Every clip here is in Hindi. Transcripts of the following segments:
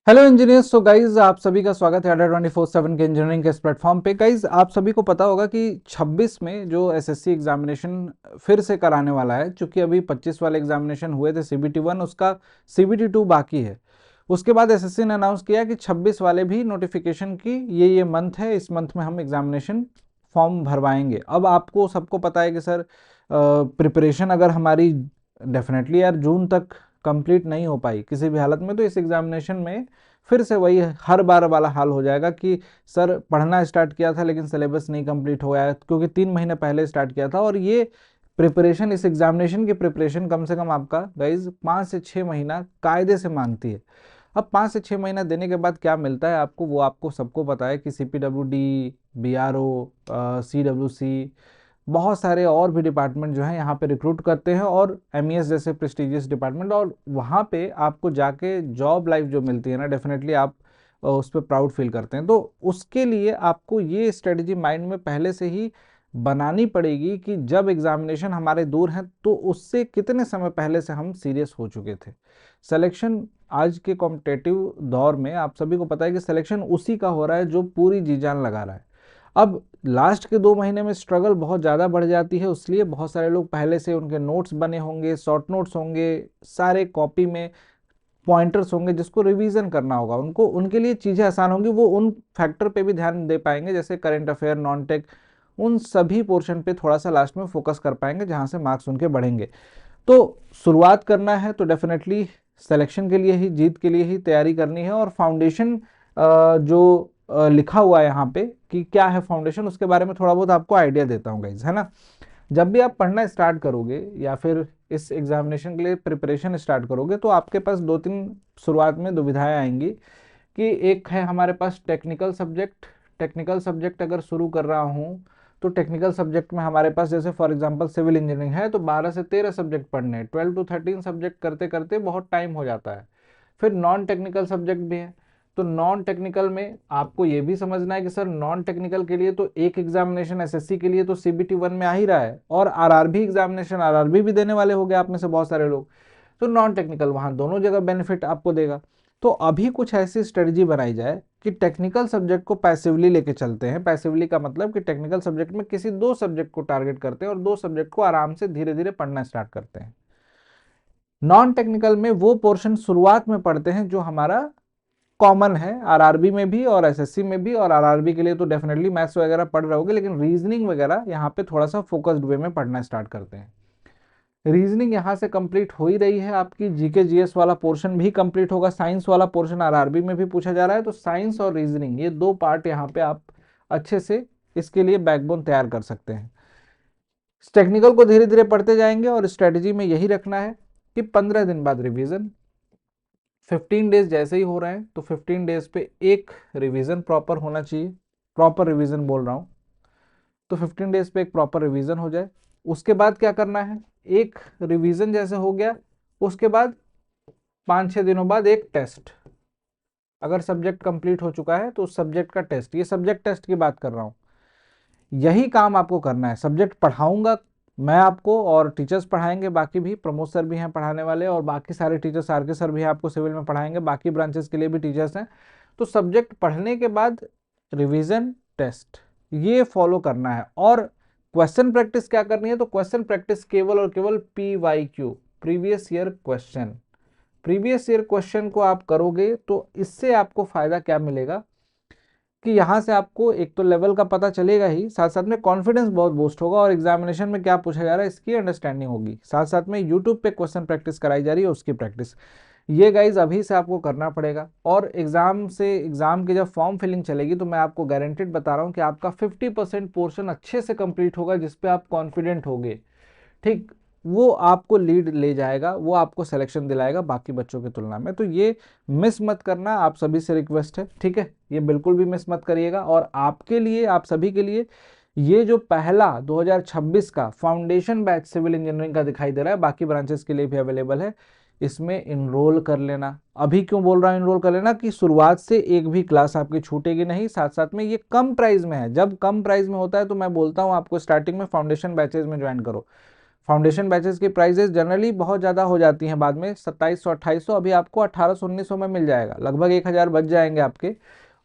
Hello engineers. सो गाइज आप सभी का स्वागत है अड्डा 24/7 के इंजीनियरिंग के इस प्लेटफॉर्म पे। गाइज आप सभी को पता होगा कि 26 में जो एसएससी एग्जामिनेशन फिर से कराने वाला है, चूंकि अभी 25 वाले एग्जामिनेशन हुए थे सीबीटी 1, उसका सीबीटी 2 बाकी है। उसके बाद एसएससी ने अनाउंस किया कि 26 वाले भी नोटिफिकेशन की ये मंथ है, इस मंथ में हम एग्जामिनेशन फॉर्म भरवाएंगे। अब आपको सबको पता है कि सर प्रिपरेशन अगर हमारी डेफिनेटली यार जून तक कंप्लीट नहीं हो पाई किसी भी हालत में, तो इस एग्जामिनेशन में फिर से वही हर बार वाला हाल हो जाएगा कि सर पढ़ना स्टार्ट किया था लेकिन सिलेबस नहीं कंप्लीट हो गया, क्योंकि 3 महीने पहले स्टार्ट किया था। और ये प्रिपरेशन, इस एग्जामिनेशन की प्रिपरेशन कम से कम आपका गाइज 5 से 6 महीना कायदे से मांगती है। अब 5 से 6 महीना देने के बाद क्या मिलता है आपको, वो आपको सबको पता है कि CPWD, BRO, CWC, बहुत सारे और भी डिपार्टमेंट जो है यहाँ पे रिक्रूट करते हैं, और MES जैसे प्रेस्टिजियस डिपार्टमेंट। और वहाँ पे आपको जाके जॉब लाइफ जो मिलती है ना, डेफिनेटली आप उस पर प्राउड फील करते हैं। तो उसके लिए आपको ये स्ट्रेटजी माइंड में पहले से ही बनानी पड़ेगी कि जब एग्जामिनेशन हमारे दूर हैं तो उससे कितने समय पहले से हम सीरियस हो चुके थे। सिलेक्शन आज के कॉम्पिटेटिव दौर में आप सभी को पता है कि सिलेक्शन उसी का हो रहा है जो पूरी जी जान लगा रहा है। अब लास्ट के 2 महीने में स्ट्रगल बहुत ज़्यादा बढ़ जाती है, इसलिए बहुत सारे लोग पहले से उनके नोट्स बने होंगे, शॉर्ट नोट्स होंगे, सारे कॉपी में पॉइंटर्स होंगे जिसको रिवीजन करना होगा। उनको उनके लिए चीज़ें आसान होंगी, वो उन फैक्टर पे भी ध्यान दे पाएंगे जैसे करंट अफेयर, नॉन टेक, उन सभी पोर्शन पे थोड़ा सा लास्ट में फोकस कर पाएंगे जहाँ से मार्क्स उनके बढ़ेंगे। तो शुरुआत करना है तो डेफिनेटली सिलेक्शन के लिए ही, जीत के लिए ही तैयारी करनी है। और फाउंडेशन जो लिखा हुआ है यहाँ पे कि क्या है फाउंडेशन, उसके बारे में थोड़ा बहुत आपको आइडिया देता हूँ गाइज, है ना। जब भी आप पढ़ना स्टार्ट करोगे या फिर इस एग्जामिनेशन के लिए प्रिपरेशन स्टार्ट करोगे तो आपके पास 2-3 शुरुआत में दुविधाएं आएंगी कि एक है हमारे पास टेक्निकल सब्जेक्ट। टेक्निकल सब्जेक्ट अगर शुरू कर रहा हूँ तो टेक्निकल सब्जेक्ट में हमारे पास जैसे फॉर एग्जांपल सिविल इंजीनियरिंग है तो 12 से 13 सब्जेक्ट पढ़ने हैं, 12 to 13 सब्जेक्ट करते करते बहुत टाइम हो जाता है। फिर नॉन टेक्निकल सब्जेक्ट भी है, तो नॉन टेक्निकल में आपको ये भी समझना है कि सर नॉन टेक्निकल के लिए तो एक एग्जामिनेशन एसएससी के लिए तो सीबीटी 1 में आ ही रहा है, और आरआरबी एग्जामिनेशन, आरआरबी भी देने वाले हो गए आप में से बहुत सारे लोग। तो नॉन टेक्निकल वहाँ दोनों जगह बेनिफिट आपको देगा। तो अभी कुछ ऐसी स्ट्रेटजी बनाई जाए कि टेक्निकल सब्जेक्ट को पैसिवली लेके चलते हैं। पैसिवली का मतलब कि टेक्निकल सब्जेक्ट में किसी 2 सब्जेक्ट को टारगेट करते हैं और 2 सब्जेक्ट को आराम से धीरे धीरे पढ़ना स्टार्ट करते हैं। नॉन टेक्निकल में वो पोर्शन शुरुआत में पढ़ते हैं जो हमारा कॉमन है आरआरबी में भी और एसएससी में भी। और आरआरबी के लिए तो डेफिनेटली मैथ्स वगैरह पढ़ रहे होगे, लेकिन रीजनिंग वगैरह यहाँ पे थोड़ा सा फोकस्ड वे में पढ़ना स्टार्ट करते हैं। रीजनिंग यहाँ से कंप्लीट हो ही रही है, आपकी जीके जीएस वाला पोर्शन भी कंप्लीट होगा। साइंस वाला पोर्शन आरआरबी में भी पूछा जा रहा है, तो साइंस और रीजनिंग ये 2 पार्ट यहाँ पे आप अच्छे से इसके लिए बैकबोन तैयार कर सकते हैं। टेक्निकल को धीरे धीरे पढ़ते जाएंगे और स्ट्रेटजी में यही रखना है कि 15 दिन बाद रिवीजन। 15 डेज जैसे ही हो रहे हैं तो 15 डेज पे एक रिवीजन प्रॉपर होना चाहिए। प्रॉपर रिवीजन बोल रहा हूँ, तो 15 डेज पे एक प्रॉपर रिवीजन हो जाए। उसके बाद क्या करना है, एक रिवीजन जैसे हो गया उसके बाद 5-6 दिनों बाद एक टेस्ट। अगर सब्जेक्ट कंप्लीट हो चुका है तो उस सब्जेक्ट का टेस्ट, ये सब्जेक्ट टेस्ट की बात कर रहा हूँ, यही काम आपको करना है। सब्जेक्ट पढ़ाऊंगा मैं आपको और टीचर्स पढ़ाएंगे, बाकी भी प्रमोद सर भी हैं पढ़ाने वाले, और बाकी सारे टीचर्स, आर के सर भी हैं आपको सिविल में पढ़ाएंगे, बाकी ब्रांचेस के लिए भी टीचर्स हैं। तो सब्जेक्ट पढ़ने के बाद रिवीजन, टेस्ट, ये फॉलो करना है। और क्वेश्चन प्रैक्टिस क्या करनी है, तो क्वेश्चन प्रैक्टिस केवल और केवल PYQ, previous year question. Previous year question को आप करोगे तो इससे आपको फायदा क्या मिलेगा कि यहाँ से आपको एक तो लेवल का पता चलेगा ही, साथ साथ में कॉन्फिडेंस बहुत बूस्ट होगा, और एग्जामिनेशन में क्या पूछा जा रहा है इसकी अंडरस्टैंडिंग होगी। साथ साथ में यूट्यूब पे क्वेश्चन प्रैक्टिस कराई जा रही है, उसकी प्रैक्टिस, ये गाइज अभी से आपको करना पड़ेगा। और एग्जाम की जब फॉर्म फिलिंग चलेगी तो मैं आपको गारंटेड बता रहा हूँ कि आपका 50% पोर्शन अच्छे से कंप्लीट होगा जिसपे आप कॉन्फिडेंट होगे। ठीक, वो आपको लीड ले जाएगा, वो आपको सिलेक्शन दिलाएगा बाकी बच्चों की तुलना में। तो ये मिस मत करना, आप सभी से रिक्वेस्ट है, ठीक है, ये बिल्कुल भी मिस मत करिएगा। और आपके लिए, आप सभी के लिए ये जो पहला 2026 का फाउंडेशन बैच सिविल इंजीनियरिंग का दिखाई दे रहा है, बाकी ब्रांचेस के लिए भी अवेलेबल है, इसमें इनरोल कर लेना। अभी क्यों बोल रहा हूँ इनरोल कर लेना, कि शुरुआत से एक भी क्लास आपकी छूटेगी नहीं। साथ साथ में ये कम प्राइस में है, जब कम प्राइस में होता है तो मैं बोलता हूँ आपको स्टार्टिंग में फाउंडेशन बैचेज में ज्वाइन करो। फाउंडेशन बैचेस की प्राइजेस जनरली बहुत ज़्यादा हो जाती हैं बाद में 2700 2800, अभी आपको 1800 1900 में मिल जाएगा, लगभग 1000 बच जाएंगे आपके।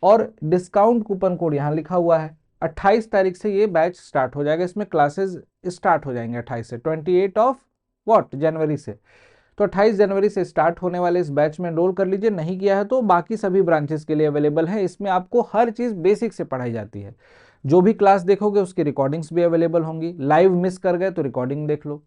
और डिस्काउंट कूपन कोड यहाँ लिखा हुआ है, 28 तारीख से ये बैच स्टार्ट हो जाएगा, इसमें क्लासेस स्टार्ट हो जाएंगे 28 से, 28 ऑफ वॉट जनवरी से। तो 28 जनवरी से स्टार्ट होने वाले इस बैच में एनरोल कर लीजिए, नहीं किया है तो बाकी सभी ब्रांचेस के लिए अवेलेबल है। इसमें आपको हर चीज़ बेसिक से पढ़ाई जाती है, जो भी क्लास देखोगे उसकी रिकॉर्डिंग्स भी अवेलेबल होंगी, लाइव मिस कर गए तो रिकॉर्डिंग देख लो,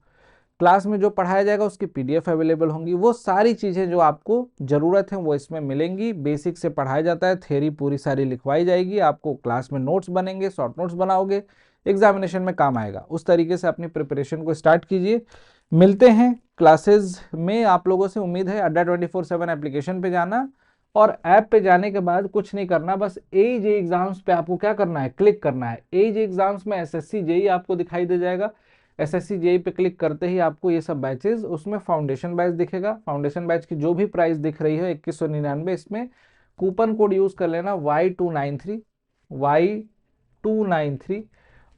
क्लास में जो पढ़ाया जाएगा उसकी पीडीएफ अवेलेबल होंगी, वो सारी चीज़ें जो आपको ज़रूरत है वो इसमें मिलेंगी। बेसिक से पढ़ाया जाता है, थ्योरी पूरी सारी लिखवाई जाएगी, आपको क्लास में नोट्स बनेंगे, शॉर्ट नोट्स बनाओगे, एग्जामिनेशन में काम आएगा। उस तरीके से अपनी प्रिपरेशन को स्टार्ट कीजिए। मिलते हैं क्लासेस में आप लोगों से, उम्मीद है। अड्डा 24/7 एप्लीकेशन पे जाना, और ऐप पे जाने के बाद कुछ नहीं करना, बस AEJ एग्जाम्स पे आपको क्या करना है, क्लिक करना है। AEJ एग्जाम्स में SSC JEE आपको दिखाई दे जाएगा, SSC JEE पे क्लिक करते ही आपको ये सब बैचेस, उसमें फाउंडेशन बैच दिखेगा। फाउंडेशन बैच की जो भी प्राइस दिख रही है 2199, इसमें कूपन कोड यूज कर लेना Y293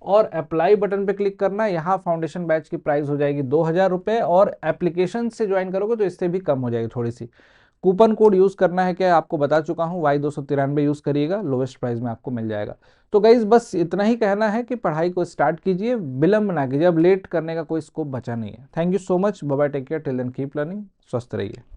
और अप्लाई बटन पे क्लिक करना। यहाँ फाउंडेशन बैच की प्राइस हो जाएगी 2000 रुपये, और एप्लीकेशन से ज्वाइन करोगे तो इससे भी कम हो जाएगी थोड़ी सी। कूपन कोड यूज करना है क्या, आपको बता चुका हूँ, Y293 यूज करिएगा, लोवेस्ट प्राइस में आपको मिल जाएगा। तो गाइज बस इतना ही कहना है कि पढ़ाई को स्टार्ट कीजिए, विलंब ना कीजिए, अब लेट करने का कोई स्कोप बचा नहीं है। Thank you so much, bye bye, take care, till then keep learning, स्वस्थ रहिए।